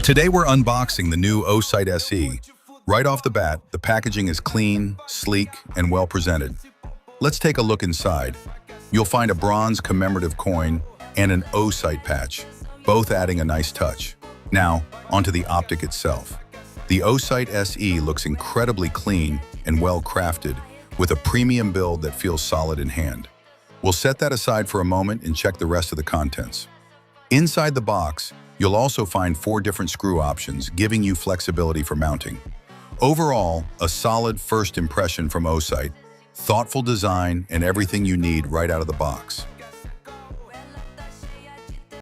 Today we're unboxing the new Osight SE. Right off the bat, the packaging is clean, sleek, and well presented. Let's take a look inside. You'll find a bronze commemorative coin and an Osight patch, both adding a nice touch. Now, onto the optic itself. The Osight SE looks incredibly clean and well crafted, with a premium build that feels solid in hand. We'll set that aside for a moment and check the rest of the contents. Inside the box, you'll also find 4 different screw options, giving you flexibility for mounting. Overall, a solid first impression from Osight, thoughtful design, and everything you need right out of the box.